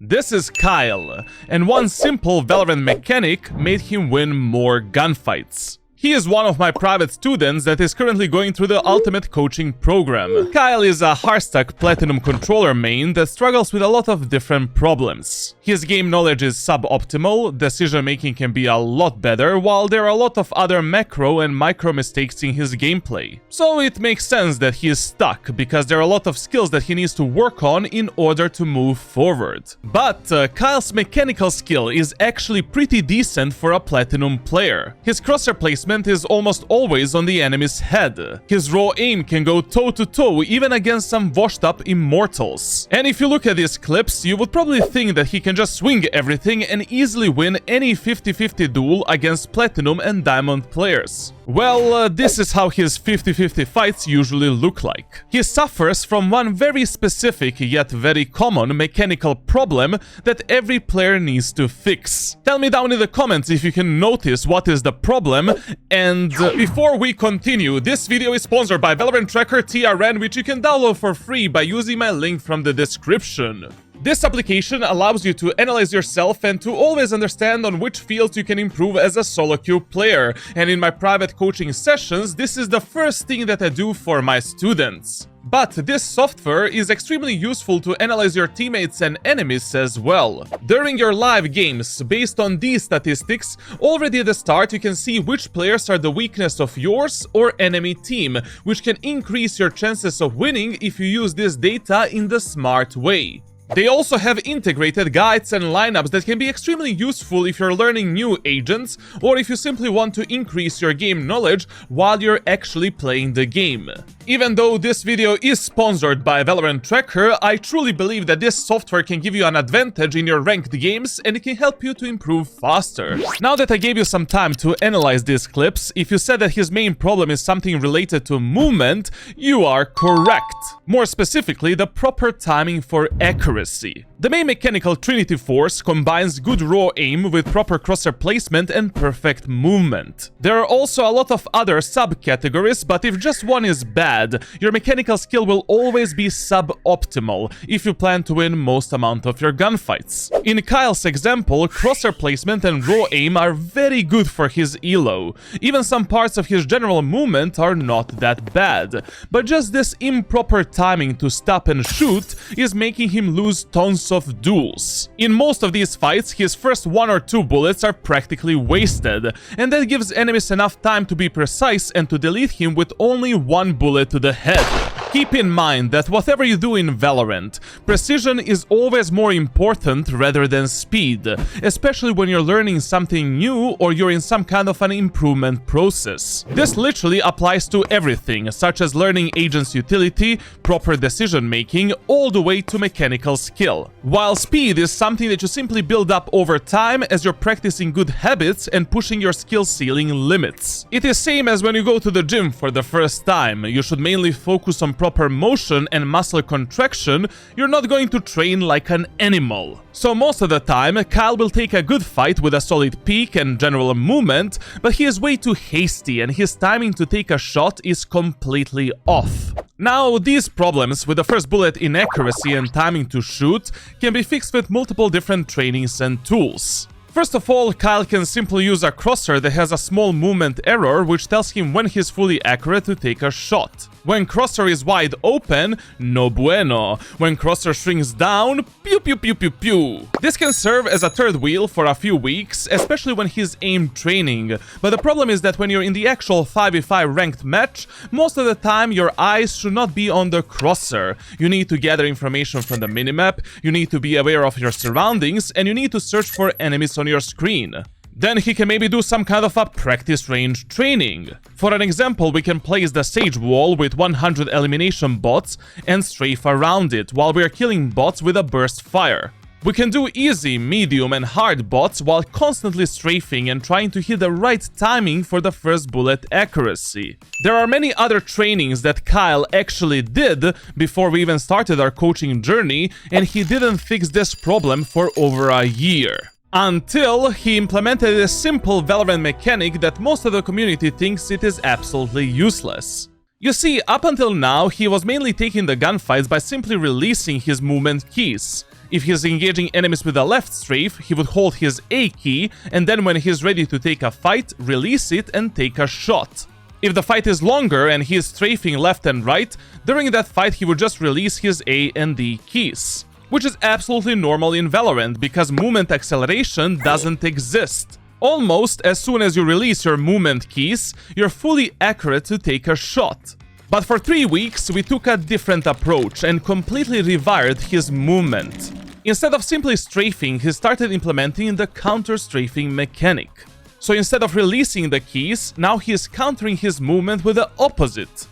This is Kyle, and one simple Valorant mechanic made him win more gunfights. He is one of my private students that is currently going through the ultimate coaching program. Kyle is a Hearthstone Platinum controller main that struggles with a lot of different problems. His game knowledge is suboptimal, decision making can be a lot better, while there are a lot of other macro and micro mistakes in his gameplay. So it makes sense that he is stuck, because there are a lot of skills that he needs to work on in order to move forward. But Kyle's mechanical skill is actually pretty decent for a Platinum player. His crosshair placement is almost always on the enemy's head. His raw aim can go toe-to-toe even against some washed-up immortals. And if you look at these clips, you would probably think that he can just swing everything and easily win any 50-50 duel against Platinum and Diamond players. Well, this is how his 50-50 fights usually look like. He suffers from one very specific yet very common mechanical problem that every player needs to fix. Tell me down in the comments if you can notice what is the problem. And before we continue, this video is sponsored by Valorant Tracker TRN, which you can download for free by using my link from the description. This application allows you to analyze yourself and to always understand on which fields you can improve as a solo queue player. And in my private coaching sessions, this is the first thing that I do for my students. But this software is extremely useful to analyze your teammates and enemies as well. During your live games, based on these statistics, already at the start you can see which players are the weakness of yours or enemy team, which can increase your chances of winning if you use this data in the smart way. They also have integrated guides and lineups that can be extremely useful if you're learning new agents or if you simply want to increase your game knowledge while you're actually playing the game. Even though this video is sponsored by Valorant Tracker, I truly believe that this software can give you an advantage in your ranked games and it can help you to improve faster. Now that I gave you some time to analyze these clips, if you said that his main problem is something related to movement, you are correct. More specifically, the proper timing for accuracy. The main mechanical Trinity Force combines good raw aim with proper crosshair placement and perfect movement. There are also a lot of other subcategories, but if just one is bad, your mechanical skill will always be suboptimal if you plan to win most amount of your gunfights. In Kyle's example, crosshair placement and raw aim are very good for his elo. Even some parts of his general movement are not that bad, but just this improper timing to stop and shoot is making him lose tons of duels. In most of these fights, his first 1 or 2 bullets are practically wasted, and that gives enemies enough time to be precise and to delete him with only 1 bullet to the head. Keep in mind that whatever you do in Valorant, precision is always more important rather than speed, especially when you're learning something new or you're in some kind of an improvement process. This literally applies to everything, such as learning agent's utility, proper decision making, all the way to mechanical skill. While speed is something that you simply build up over time as you're practicing good habits and pushing your skill ceiling limits. It is same as when you go to the gym for the first time. You should mainly focus on proper motion and muscle contraction. You're not going to train like an animal. So most of the time, Kyle will take a good fight with a solid peak and general movement, but he is way too hasty and his timing to take a shot is completely off. Now, these problems with the first bullet inaccuracy and timing to shoot can be fixed with multiple different trainings and tools. First of all, Kyle can simply use a crosshair that has a small movement error which tells him when he's fully accurate to take a shot. When crosshair is wide open, no bueno. When crosshair shrinks down, pew pew pew pew pew. This can serve as a third wheel for a few weeks, especially when he's aim training. But the problem is that when you're in the actual 5v5 ranked match, most of the time your eyes should not be on the crosshair. You need to gather information from the minimap, you need to be aware of your surroundings, and you need to search for enemies on your screen. Then he can maybe do some kind of a practice range training. For an example, we can place the Sage Wall with 100 elimination bots and strafe around it while we are killing bots with a burst fire. We can do easy, medium and hard bots while constantly strafing and trying to hit the right timing for the first bullet accuracy. There are many other trainings that Kyle actually did before we even started our coaching journey, and he didn't fix this problem for over a year. Until he implemented a simple Valorant mechanic that most of the community thinks it is absolutely useless. You see, up until now, he was mainly taking the gunfights by simply releasing his movement keys. If he's engaging enemies with a left strafe, he would hold his A key, and then when he's ready to take a fight, release it and take a shot. If the fight is longer and he is strafing left and right, during that fight he would just release his A and D keys. Which is absolutely normal in Valorant, because movement acceleration doesn't exist. Almost as soon as you release your movement keys, you're fully accurate to take a shot. But for 3 weeks, we took a different approach and completely rewired his movement. Instead of simply strafing, he started implementing the counter-strafing mechanic. So instead of releasing the keys, now he is countering his movement with the opposite.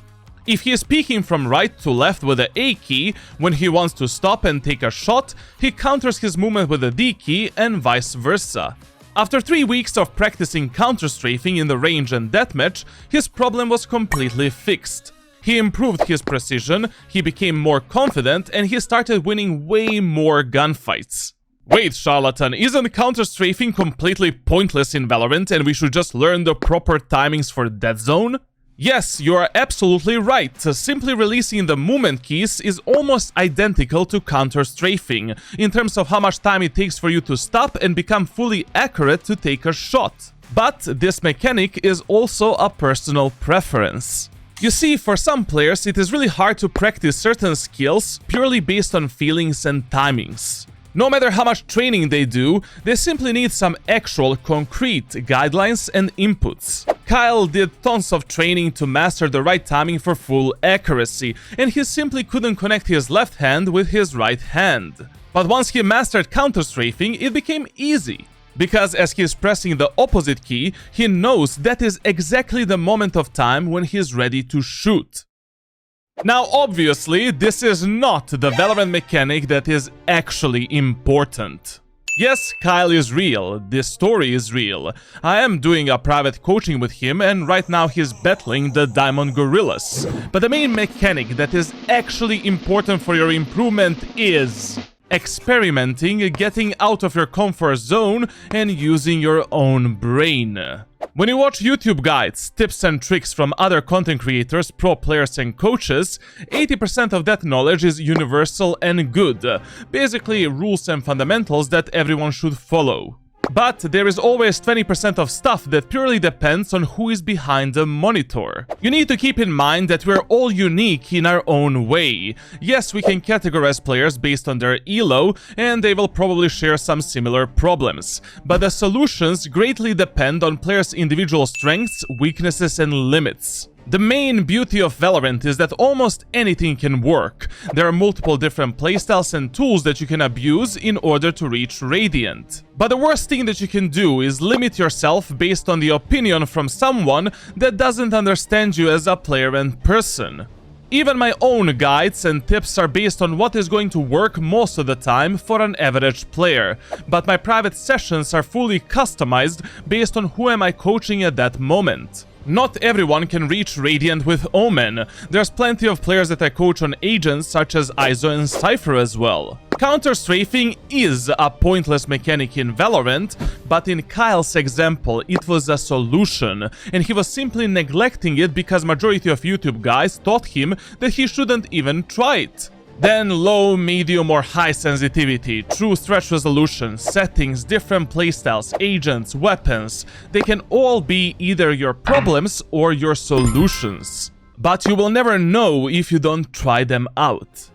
If he is peeking from right to left with the A key, when he wants to stop and take a shot, he counters his movement with the D key and vice versa. After 3 weeks of practicing counter-strafing in the range and deathmatch, his problem was completely fixed. He improved his precision, he became more confident, and he started winning way more gunfights. Wait, charlatan, isn't counter-strafing completely pointless in Valorant and we should just learn the proper timings for dead zone? Yes, you are absolutely right. Simply releasing the movement keys is almost identical to counter-strafing, in terms of how much time it takes for you to stop and become fully accurate to take a shot. But this mechanic is also a personal preference. You see, for some players it is really hard to practice certain skills purely based on feelings and timings. No matter how much training they do, they simply need some actual concrete guidelines and inputs. Kyle did tons of training to master the right timing for full accuracy, and he simply couldn't connect his left hand with his right hand. But once he mastered counter-strafing, it became easy. Because as he is pressing the opposite key, he knows that is exactly the moment of time when he is ready to shoot. Now obviously, this is not the Valorant mechanic that is actually important. Yes, Kyle is real, this story is real. I am doing a private coaching with him and right now he's battling the Diamond Gorillas. But the main mechanic that is actually important for your improvement is experimenting, getting out of your comfort zone, and using your own brain. When you watch YouTube guides, tips and tricks from other content creators, pro players and coaches, 80% of that knowledge is universal and good, basically rules and fundamentals that everyone should follow. But there is always 20% of stuff that purely depends on who is behind the monitor. You need to keep in mind that we're all unique in our own way. Yes, we can categorize players based on their elo, and they will probably share some similar problems. But the solutions greatly depend on players' individual strengths, weaknesses and limits. The main beauty of Valorant is that almost anything can work. There are multiple different playstyles and tools that you can abuse in order to reach Radiant. But the worst thing that you can do is limit yourself based on the opinion from someone that doesn't understand you as a player and person. Even my own guides and tips are based on what is going to work most of the time for an average player, but my private sessions are fully customized based on who am I coaching at that moment. Not everyone can reach Radiant with Omen. There's plenty of players that I coach on agents such as ISO and Cypher as well. Counter-strafing is a pointless mechanic in Valorant, but in Kyle's example it was a solution, and he was simply neglecting it because majority of YouTube guys taught him that he shouldn't even try it. Then low, medium or high sensitivity, true stretch resolution, settings, different playstyles, agents, weapons, they can all be either your problems or your solutions. But you will never know if you don't try them out.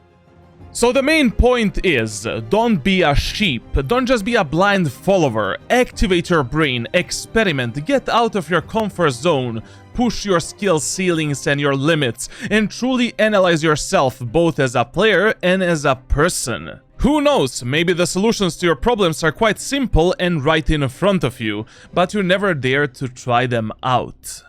So the main point is, don't be a sheep, don't just be a blind follower, activate your brain, experiment, get out of your comfort zone, push your skill ceilings and your limits, and truly analyze yourself both as a player and as a person. Who knows, maybe the solutions to your problems are quite simple and right in front of you, but you never dare to try them out.